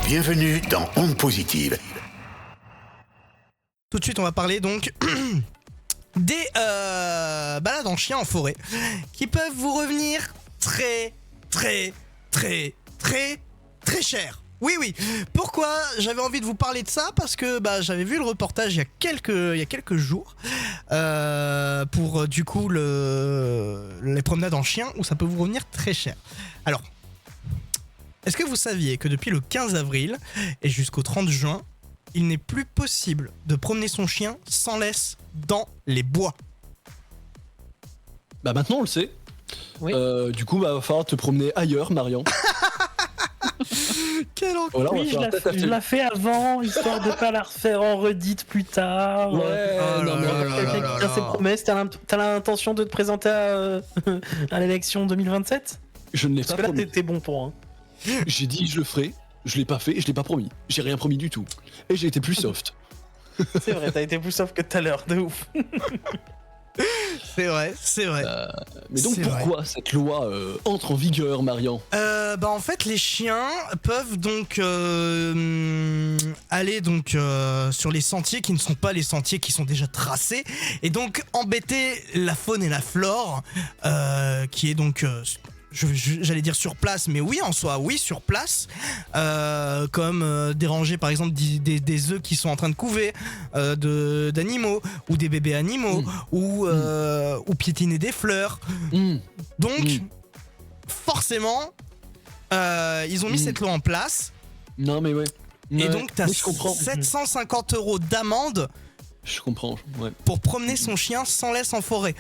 Bienvenue dans Onde Positive. Tout de suite, on va parler donc des balades en chien en forêt qui peuvent vous revenir très cher. Oui. Pourquoi j'avais envie de vous parler de ça? Parce que j'avais vu le reportage il y a quelques jours pour du coup les promenades en chien où ça peut vous revenir très cher. Alors, est-ce que vous saviez que depuis le 15 avril et jusqu'au 30 juin, il n'est plus possible de promener son chien sans laisse dans les bois? Bah maintenant on le sait. Oui. Du coup va falloir te promener ailleurs, Marian. Quel enculé. Voilà, on va Oui, falloir peut-être je acheter- la fais avant, histoire de pas la refaire en redite plus tard. Ouais, Oh non, là mais là là Quelqu'un là qui tient ses là. promesses, t'as l'intention de te présenter à l'élection 2027? je ne l'ai Parce pas que là, promis. t'es bon pour. Hein. J'ai dit je le ferai, je l'ai pas fait et je l'ai pas promis. J'ai rien promis du tout. Et j'ai été plus soft. C'est vrai, t'as été plus soft que tout à l'heure, de ouf. C'est vrai. Mais donc C'est pourquoi cette loi entre en vigueur, Marian? En fait, les chiens peuvent donc aller donc sur les sentiers qui ne sont pas les sentiers qui sont déjà tracés et donc embêter la faune et la flore qui est donc j'allais dire sur place, mais oui, en soi, oui, sur place, comme déranger par exemple des œufs qui sont en train de couver d'animaux ou des bébés animaux ou piétiner des fleurs. Donc, forcément, ils ont mis cette loi en place Non mais ouais. et Ouais, donc t'as oui, je comprends. 750 € d'amende Je comprends. Ouais. pour promener son chien sans laisse en forêt.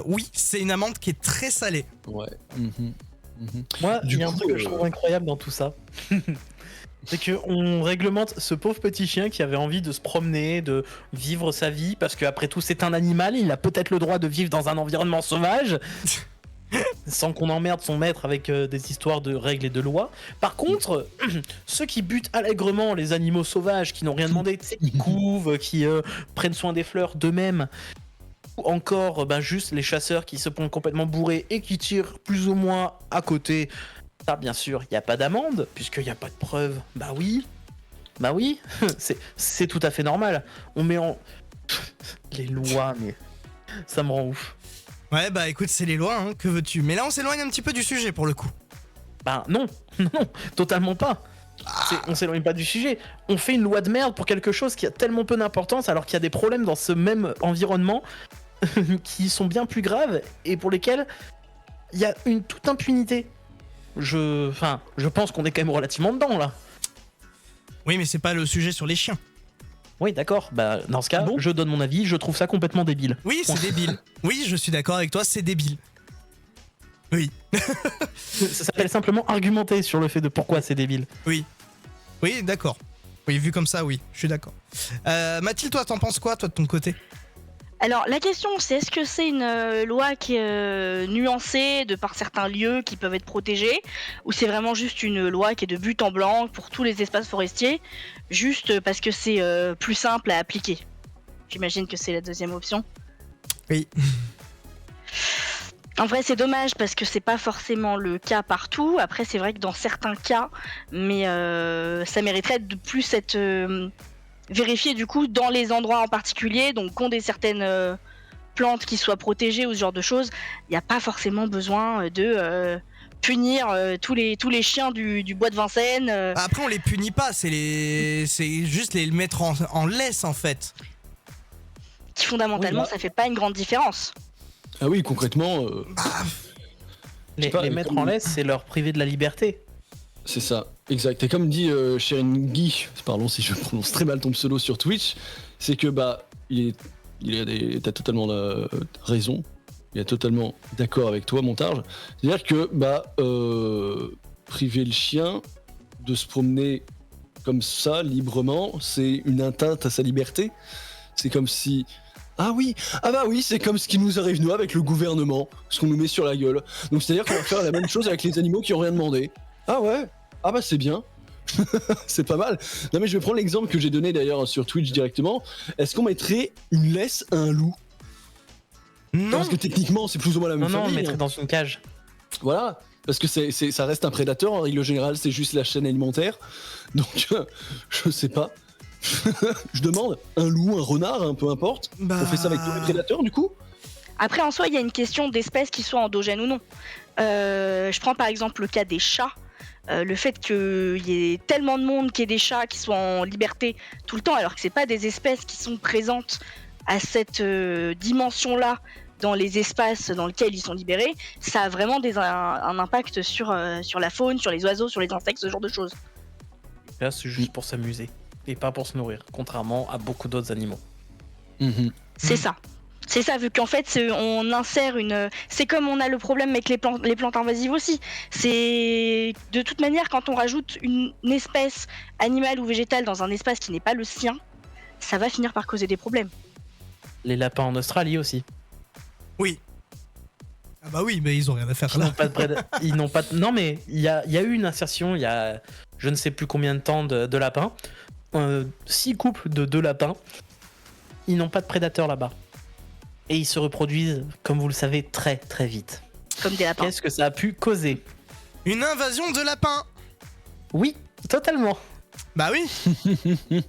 Oui, c'est une amende qui est très salée. Ouais. Moi, il Du y a un coup, truc que je trouve incroyable dans tout ça. C'est qu'on réglemente ce pauvre petit chien qui avait envie de se promener, de vivre sa vie, parce qu'après tout, c'est un animal, il a peut-être le droit de vivre dans un environnement sauvage, sans qu'on emmerde son maître avec des histoires de règles et de lois. Par contre, ceux qui butent allègrement les animaux sauvages, qui n'ont rien demandé, tu sais, qui couvent, qui prennent soin des fleurs d'eux-mêmes, ou encore juste les chasseurs qui se prennent complètement bourrés et qui tirent plus ou moins à côté. Ça, bien sûr, il n'y a pas d'amende, puisqu'il n'y a pas de preuve. Bah oui, c'est tout à fait normal. On met en... les lois, mais ça me rend ouf. Ouais, écoute, c'est les lois, hein, que veux-tu? Mais là, on s'éloigne un petit peu du sujet pour le coup. Bah non, totalement pas. On s'éloigne pas du sujet. On fait une loi de merde pour quelque chose qui a tellement peu d'importance, alors qu'il y a des problèmes dans ce même environnement qui sont bien plus graves et pour lesquels il y a une toute impunité. Je pense qu'on est quand même relativement dedans là. Oui, mais c'est pas le sujet sur les chiens. Oui, d'accord. Bah dans ce cas, Bon. je donne mon avis. Je trouve ça complètement débile. Oui, c'est débile. Oui, je suis d'accord avec toi, c'est débile. Oui, Ça s'appelle simplement argumenter sur le fait de pourquoi c'est débile. oui, d'accord. Oui, vu comme ça, oui, je suis d'accord. Mathilde, toi, t'en penses quoi, toi, de ton côté? Alors la question c'est est-ce que c'est une loi qui est nuancée de par certains lieux qui peuvent être protégés ou c'est vraiment juste une loi qui est de but en blanc pour tous les espaces forestiers juste parce que c'est plus simple à appliquer? J'imagine que c'est la deuxième option. Oui. En vrai c'est dommage parce que c'est pas forcément le cas partout. Après c'est vrai que dans certains cas, mais ça mériterait de plus être vérifié du coup dans les endroits en particulier, donc qu'on des certaines plantes qui soient protégées ou ce genre de choses. Il n'y a pas forcément besoin de punir tous les chiens du bois de Vincennes. Après, on les punit pas, c'est juste les mettre en laisse, en fait. Qui fondamentalement Oui, ça fait pas une grande différence. Ah oui, concrètement, Les pas, mettre comme- en laisse, c'est leur priver de la liberté. c'est ça, exact. Et comme dit Shirin Guy, pardon si je prononce très mal ton pseudo sur Twitch, c'est que t'as totalement raison, il est totalement d'accord avec toi, Montarge. C'est-à-dire que priver le chien de se promener comme ça librement, c'est une atteinte à sa liberté. C'est comme si oui, c'est comme ce qui nous arrive nous avec le gouvernement, ce qu'on nous met sur la gueule. Donc c'est-à-dire qu'on va faire la même chose avec les animaux qui ont rien demandé. Ah ouais, c'est bien. C'est pas mal. Non mais je vais prendre l'exemple que j'ai donné d'ailleurs sur Twitch directement. Est-ce qu'on mettrait une laisse à un loup? Non. Parce que techniquement c'est plus ou moins la même Non, on famille. mettrait dans une cage. Voilà. Parce que ça reste un prédateur, en règle générale, c'est juste la chaîne alimentaire. Donc, je sais pas. Je demande, un loup, un renard, hein, peu importe. Bah... On fait ça avec tous les prédateurs, du coup? Après, en soi, il y a une question d'espèces qui soient endogènes ou non. Je prends par exemple le cas des chats. Le fait qu'il y ait tellement de monde qui ait des chats qui soient en liberté tout le temps, alors que c'est pas des espèces qui sont présentes à cette dimension-là dans les espaces dans lesquels ils sont libérés, ça a vraiment un impact sur la faune, sur les oiseaux, sur les insectes, ce genre de choses. Là, c'est juste pour s'amuser et pas pour se nourrir, contrairement à beaucoup d'autres animaux. C'est ça. C'est ça, vu qu'en fait, on insère une... C'est comme on a le problème avec les plantes invasives aussi. C'est... De toute manière, quand on rajoute une espèce animale ou végétale dans un espace qui n'est pas le sien, ça va finir par causer des problèmes. Les lapins en Australie aussi. Oui. Ah bah oui, mais ils ont rien à faire Ils là. n'ont pas de ils n'ont pas de... Non, mais il y a eu une insertion, il y a je ne sais plus combien de temps de lapins. 6 couples de 2 lapins. Ils n'ont pas de prédateurs là-bas. Et ils se reproduisent, comme vous le savez, très très vite. Comme des lapins. Qu'est-ce que ça a pu causer? Une invasion de lapins. Oui, totalement. Bah oui.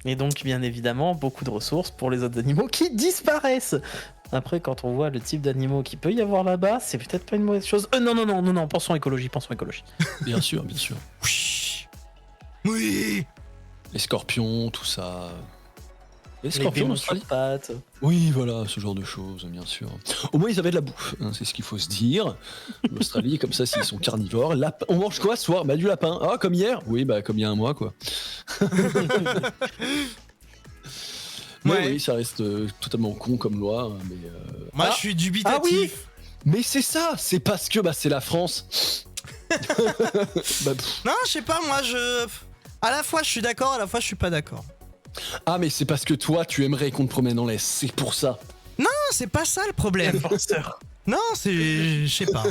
Et donc, bien évidemment, beaucoup de ressources pour les autres animaux qui disparaissent. Après, quand on voit le type d'animaux qu'il peut y avoir là-bas, c'est peut-être pas une mauvaise chose. Non, pensons écologie. Bien sûr, bien sûr. Oui. Oui. Les scorpions, tout ça. Les Les scorpions en bémons Australie? sur pattes. Oui, voilà, ce genre de choses, bien sûr. Au moins, ils avaient de la bouffe, hein, c'est ce qu'il faut se dire. L'Australie, comme ça, s'ils sont carnivores. On mange quoi ce soir? Bah, du lapin. Ah, comme hier? Oui, bah, comme il y a un mois, quoi. Mais Ouais. oui, ça reste totalement con comme loi. Hein, mais, Moi, Ah. je suis dubitatif. Ah oui. Mais c'est ça, c'est parce que c'est la France. Bah, pff. Non, je sais pas, moi, à la fois, je suis d'accord, à la fois, je suis pas d'accord. Ah, mais c'est parce que toi, tu aimerais qu'on te promène en laisse, c'est pour ça. Non, c'est pas ça le problème. Non, c'est... Je sais pas.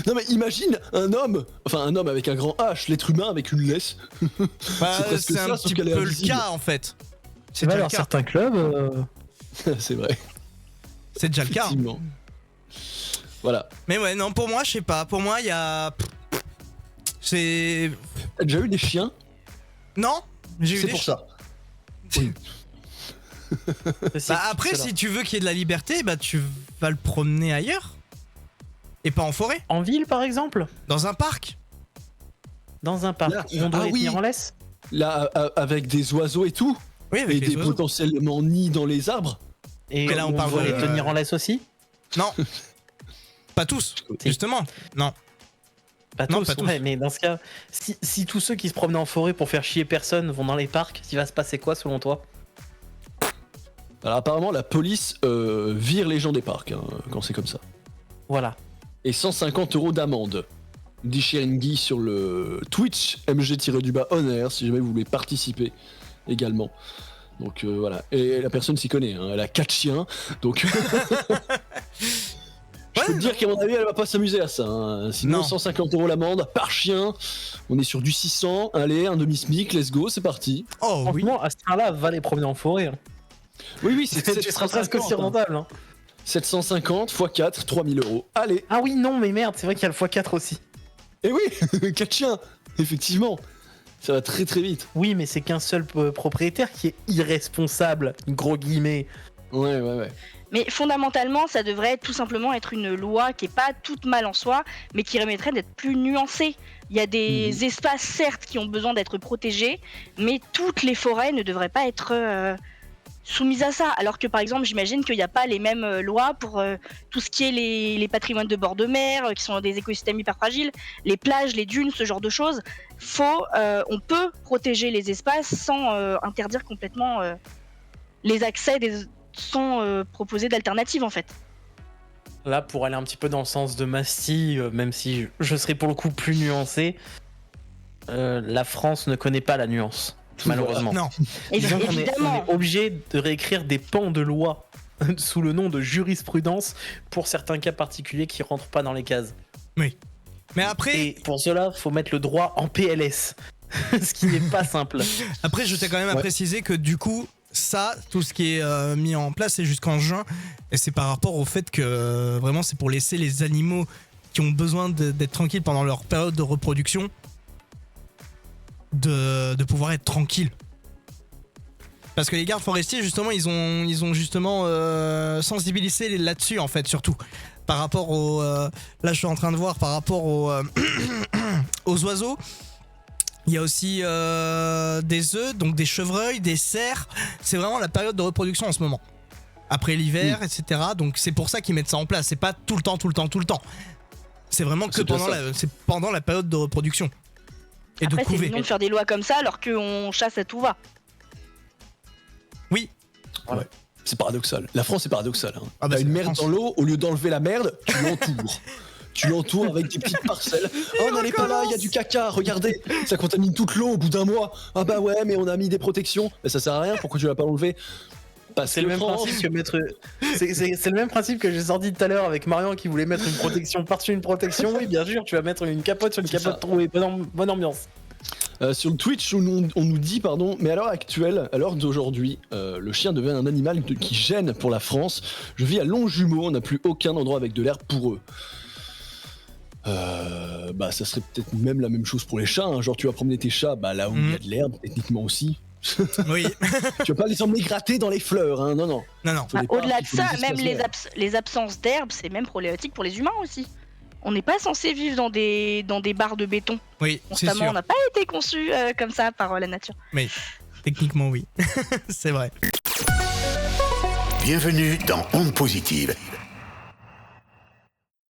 Non, mais imagine un homme avec un grand H, l'être humain avec une laisse. Bah, C'est presque c'est ça, un sauf petit qu'elle est peu le invisible. cas, en fait. C'est Bah déjà le alors, cas. certains clubs... C'est vrai, C'est déjà le cas. effectivement. Voilà. Mais ouais, non, pour moi, je sais pas. Pour moi, il y a... C'est... T'as déjà eu des chiens? Non, j'ai eu C'est des... pour ça. Bah après, si tu veux qu'il y ait de la liberté, bah tu vas le promener ailleurs. Et pas en forêt. En ville, par exemple? Dans un parc. Dans un parc Là, où on doit ah les oui. tenir en laisse? Là, avec des oiseaux et tout, Oui, avec et les des oiseaux. potentiellement nids dans les arbres. Et Mais là, on on parle doit de- les tenir en laisse aussi? Non. Pas tous, Si. justement. Non. Pas Non, tous, pas tous. ouais, mais dans ce cas, si tous ceux qui se promenaient en forêt pour faire chier personne vont dans les parcs, il va se passer quoi selon toi? Alors apparemment, la police vire les gens des parcs hein, quand c'est comme ça. Voilà. Et 150 € d'amende. Dit Guy sur le Twitch MG-on air si jamais vous voulez participer également. Donc voilà. Et la personne s'y connaît, hein. Elle a 4 chiens, donc. Je peux te dire qu'à mon avis, elle va pas s'amuser à ça. Hein. Sinon, Non. 150 € l'amende par chien. On est sur du 600. Allez, un demi-smic, let's go, c'est parti. Oh oui. Franchement, à ce train-là, va les promener en forêt. Hein. Oui, c'est Tu seras presque aussi 750, hein. rentable. Hein. 750 x 4, 3000 €. Allez. Ah oui, non, mais merde, c'est vrai qu'il y a le x4 aussi. Et oui, 4 chiens, effectivement. Ça va très très vite. Oui, mais c'est qu'un seul propriétaire qui est irresponsable, gros guillemets. Ouais. Mais fondamentalement, ça devrait tout simplement être une loi qui est pas toute mal en soi, mais qui permettrait d'être plus nuancée. Il y a des espaces, certes, qui ont besoin d'être protégés, mais toutes les forêts ne devraient pas être soumises à ça. Alors que, par exemple, j'imagine qu'il n'y a pas les mêmes lois pour tout ce qui est les patrimoines de bord de mer, qui sont des écosystèmes hyper fragiles, les plages, les dunes, ce genre de choses. On peut protéger les espaces sans interdire complètement les accès sans proposer d'alternatives en fait. Là, pour aller un petit peu dans le sens de Masti, même si je serais pour le coup plus nuancé, la France ne connaît pas la nuance, malheureusement. Non. Disons qu'on est Évidemment. obligé de réécrire des pans de loi sous le nom de jurisprudence pour certains cas particuliers qui rentrent pas dans les cases. Mais après, Et pour cela, faut mettre le droit en PLS, ce qui n'est pas simple. après, je tiens quand même à Ouais. préciser que du coup, ça, tout ce qui est mis en place, c'est jusqu'en juin. Et c'est par rapport au fait que vraiment, c'est pour laisser les animaux qui ont besoin d'être tranquilles pendant leur période de reproduction, de pouvoir être tranquilles. Parce que les gardes forestiers, justement, ils ont justement sensibilisé là-dessus, en fait, surtout. Par rapport au... là, je suis en train de voir, par rapport aux oiseaux, il y a aussi des œufs, donc des chevreuils, des cerfs. C'est vraiment la période de reproduction en ce moment. Après l'hiver, etc. Donc c'est pour ça qu'ils mettent ça en place. C'est pas tout le temps. C'est vraiment que pendant la période de reproduction. Et Après, de couver. c'est mignon de faire des lois comme ça alors qu'on chasse à tout va. Oui. Ouais. C'est paradoxal. La France est paradoxale. Hein. Ah bah, T'as une c'est la merde France. dans l'eau, au lieu d'enlever la merde, tu l'entoures. Tu l'entoures avec des petites parcelles. Oh, n'allez pas là, il y a du caca, regardez, ça contamine toute l'eau au bout d'un mois. Ah bah ouais, mais on a mis des protections. Mais ça sert à rien, pourquoi tu l'as pas enlevé? Parce C'est le même principe que mettre. C'est le même principe que j'ai sorti tout à l'heure avec Marion qui voulait mettre une protection par-dessus une protection. Oui, bien sûr, tu vas mettre une capote sur une capote trouée. Bonne ambiance. Sur le Twitch, on nous dit, pardon, mais à l'heure actuelle, à l'heure d'aujourd'hui, le chien devient un animal qui gêne pour la France. Je vis à Longjumeau, on n'a plus aucun endroit avec de l'herbe pour eux. Bah ça serait peut-être même la même chose pour les chats, hein. Genre tu vas promener tes chats là où il y a de l'herbe, techniquement aussi. Oui. Tu vas pas les emmener gratter dans les fleurs, hein. Non. Non. Au-delà de ça, même les les absences d'herbe, c'est même problématique pour les humains aussi. On n'est pas censé vivre dans des barres de béton. Oui, c'est Constamment, on sûr. n'a pas été conçu comme ça par la nature. Mais techniquement, oui. C'est vrai. Bienvenue dans Onde Positive,